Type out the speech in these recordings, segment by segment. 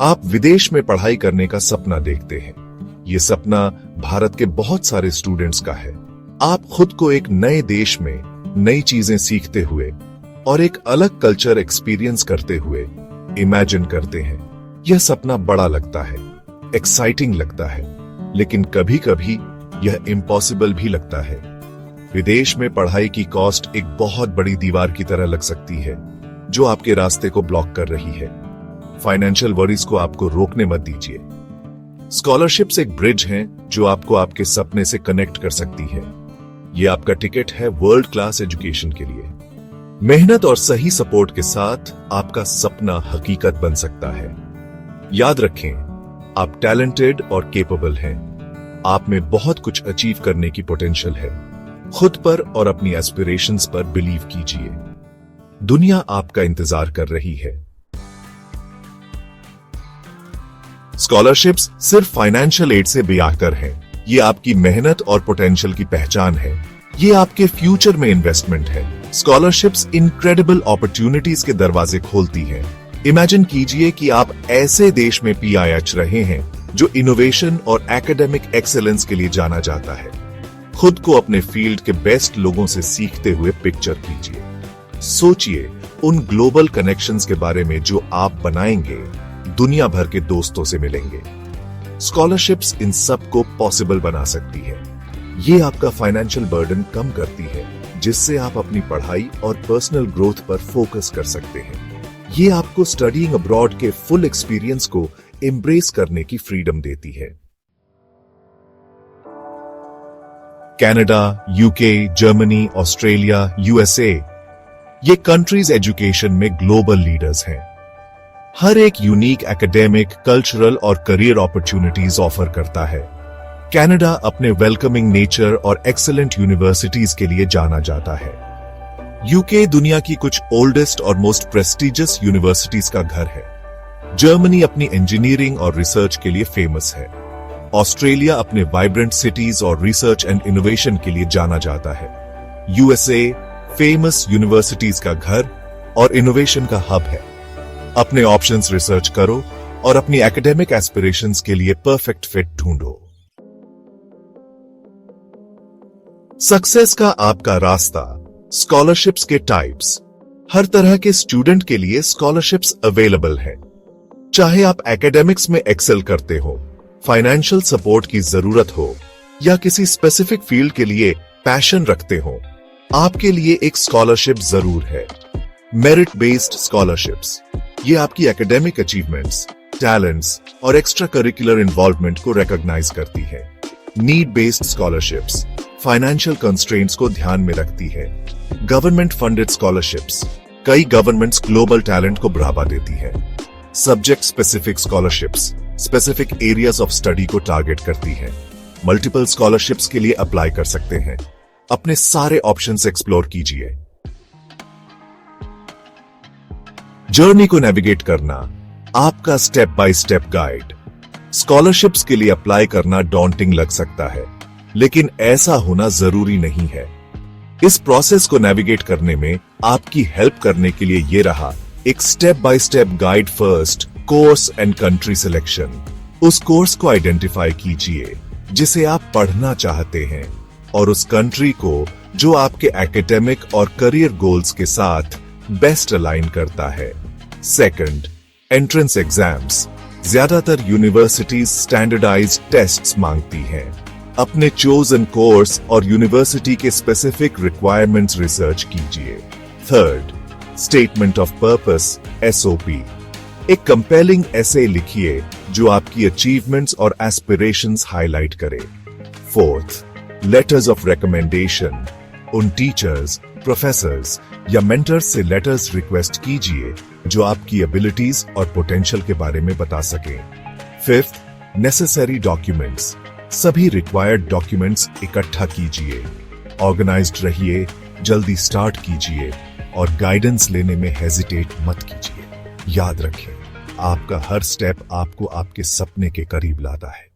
आप विदेश में पढ़ाई करने का सपना देखते हैं। ये सपना भारत के बहुत सारे स्टूडेंट्स का है। आप खुद को एक नए देश में नई चीजें सीखते हुए और एक अलग कल्चर एक्सपीरियंस करते हुए इमेजिन करते हैं। यह सपना बड़ा लगता है, एक्साइटिंग लगता है, लेकिन कभी कभी यह इम्पॉसिबल भी लगता है। विदेश में पढ़ाई की कॉस्ट एक बहुत बड़ी दीवार की तरह लग सकती है, जो आपके रास्ते को ब्लॉक कर रही है। फाइनेंशियल वरीज को आपको रोकने मत दीजिए। स्कॉलरशिप्स एक ब्रिज हैं जो आपको आपके सपने से कनेक्ट कर सकती है। यह आपका टिकट है वर्ल्ड क्लास एजुकेशन के लिए। मेहनत और सही सपोर्ट के साथ आपका सपना हकीकत बन सकता है। याद रखें, आप टैलेंटेड और केपेबल हैं। आप में बहुत कुछ अचीव करने की पोटेंशियल है। खुद पर और अपनी एस्पिरेशंस पर बिलीव कीजिए। दुनिया आपका इंतजार कर रही है। स्कॉलरशिप्स सिर्फ फाइनेंशियल एड से बेआकर हैं। ये आपकी मेहनत और पोटेंशियल की पहचान है। ये आपके फ्यूचर में इन्वेस्टमेंट है। स्कॉलरशिप्स इनक्रेडिबल अपॉर्चुनिटीज के दरवाजे खोलती हैं। इमेजिन कीजिए कि आप ऐसे देश में PIH रहे हैं जो इनोवेशन और एकेडमिक एक्सेलेंस के लिए जाना जाता है। खुद को अपने फील्ड के बेस्ट लोगों से सीखते हुए पिक्चर कीजिए। सोचिए उन ग्लोबल कनेक्शंस के बारे में जो आप बनाएंगे, दुनिया भर के दोस्तों से मिलेंगे। स्कॉलरशिप्स इन सब को पॉसिबल बना सकती है। ये आपका फाइनेंशियल बर्डन कम करती है, जिससे आप अपनी पढ़ाई और पर्सनल ग्रोथ पर फोकस कर सकते हैं। ये आपको स्टडीइंग अब्रॉड के फुल एक्सपीरियंस को एम्ब्रेस करने की फ्रीडम देती है। Canada, UK, Germany, Australia, USA, ये कंट्रीज एजुकेशन में ग्लोबल लीडर्स हैं। हर एक यूनिक एकेडमिक, कल्चरल और करियर अपॉर्चुनिटीज ऑफर करता है। कनाडा अपने वेलकमिंग नेचर और एक्सीलेंट यूनिवर्सिटीज के लिए जाना जाता है। UK दुनिया की कुछ ओल्डेस्ट और मोस्ट प्रेस्टिजियस यूनिवर्सिटीज का घर है। जर्मनी अपनी इंजीनियरिंग और रिसर्च के लिए फेमस है। ऑस्ट्रेलिया अपने वाइब्रेंट सिटीज और रिसर्च एंड इनोवेशन के लिए जाना जाता है। USA फेमस यूनिवर्सिटीज का घर और इनोवेशन का हब है। अपने ऑप्शंस रिसर्च करो और अपनी एकेडमिक एस्पिरेशंस के लिए परफेक्ट फिट ढूंढो। सक्सेस का आपका रास्ता। स्कॉलरशिप्स के टाइप्स। हर तरह के स्टूडेंट के लिए स्कॉलरशिप्स अवेलेबल है। चाहे आप एकेडमिक्स में एक्सेल करते हो, फाइनेंशियल सपोर्ट की जरूरत हो या किसी स्पेसिफिक फील्ड के लिए पैशन रखते हो, आपके लिए एक स्कॉलरशिप जरूर है। मेरिट बेस्ड स्कॉलरशिप्स, ये आपकी एकेडमिक अचीवमेंट्स, टैलेंट्स और एक्स्ट्रा करिकुलर इन्वॉल्वमेंट को रिकॉग्नाइज करती है। Need based scholarships financial constraints को ध्यान में रखती है। गवर्नमेंट फंडेड स्कॉलरशिप्स, कई गवर्नमेंट्स ग्लोबल टैलेंट को बढ़ावा देती है। Subject specific scholarships specific areas of study को टारगेट करती है। मल्टीपल स्कॉलरशिप्स के लिए अप्लाई कर सकते हैं। अपने सारे ऑप्शंस एक्सप्लोर कीजिए। जर्नी को नेविगेट करना, आपका step by step guide. Scholarships के लिए अप्लाई करना डॉन्टिंग लग सकता है, लेकिन ऐसा होना जरूरी नहीं है। इस प्रोसेस को नेविगेट करने में आपकी हेल्प करने के लिए ये रहा एक step by step guide. First, course and country selection. उस कोर्स को आइडेंटिफाई कीजिए जिसे आप पढ़ना चाहते हैं और उस कंट्री को जो आपके एकेडमिक और करियर गोल्स के साथ बेस्ट अलाइन करता है। Second, entrance exams. ज्यादातर यूनिवर्सिटीज स्टैंडर्डाइज्ड टेस्ट्स मांगती हैं। अपने चोजन कोर्स और यूनिवर्सिटी के स्पेसिफिक रिक्वायरमेंट्स रिसर्च कीजिए। Third, statement of purpose SOP। एक कंपेलिंग एसे लिखिए जो आपकी अचीवमेंट्स और एस्पिरेशंस हाईलाइट करे। Fourth, letters of recommendation. उन टीचर्स, प्रोफेसर्स या मेंटर्स से लेटर्स रिक्वेस्ट कीजिए जो आपकी एबिलिटीज और पोटेंशियल के बारे में बता सकें। Fifth, necessary documents. सभी रिक्वायर्ड डॉक्यूमेंट्स इकट्ठा कीजिए। ऑर्गेनाइज्ड रहिए, जल्दी स्टार्ट कीजिए और गाइडेंस लेने में हेजिटेट मत कीजिए। याद रखें, आपका हर स्टेप आपको आपके सपने के करीब लाता है।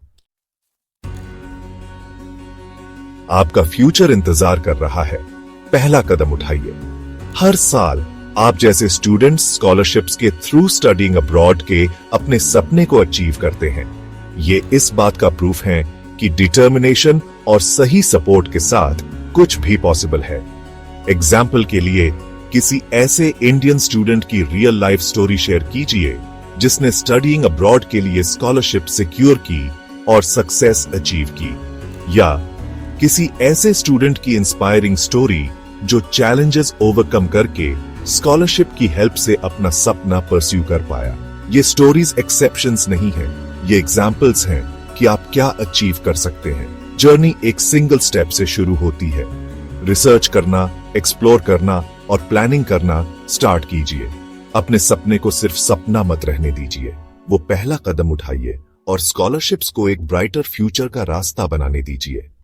आपका फ्यूचर इंतजार कर रहा है। पहला कदम उठाइए। हर साल आप जैसे स्टूडेंट्स स्कॉलरशिप्स के थ्रू स्टडीइंग अब्रॉड के अपने सपने को अचीव करते हैं। ये इस बात का प्रूफ है कि डिटर्मिनेशन और सही सपोर्ट के साथ कुछ भी पॉसिबल है। एग्जाम्पल के लिए किसी ऐसे इंडियन स्टूडेंट की रियल लाइफ स्टोरी शेयर कीजिए जिसने स्टडीइंग अब्रॉड के लिए स्कॉलरशिप सिक्योर की और सक्सेस अचीव की, या किसी ऐसे स्टूडेंट की इंस्पायरिंग स्टोरी जो चैलेंजेस ओवरकम करके स्कॉलरशिप की हेल्प से अपना सपना परस्यू कर पाया। ये स्टोरीज एक्सेप्शंस नहीं है, ये एग्जाम्पल्स हैं कि आप क्या अचीव कर सकते हैं। जर्नी एक सिंगल स्टेप से शुरू होती है। रिसर्च करना, एक्सप्लोर करना और प्लानिंग करना स्टार्ट कीजिए। अपने सपने को सिर्फ सपना मत रहने दीजिए, वो पहला कदम उठाइए और स्कॉलरशिप्स को एक ब्राइटर फ्यूचर का रास्ता बनाने दीजिए।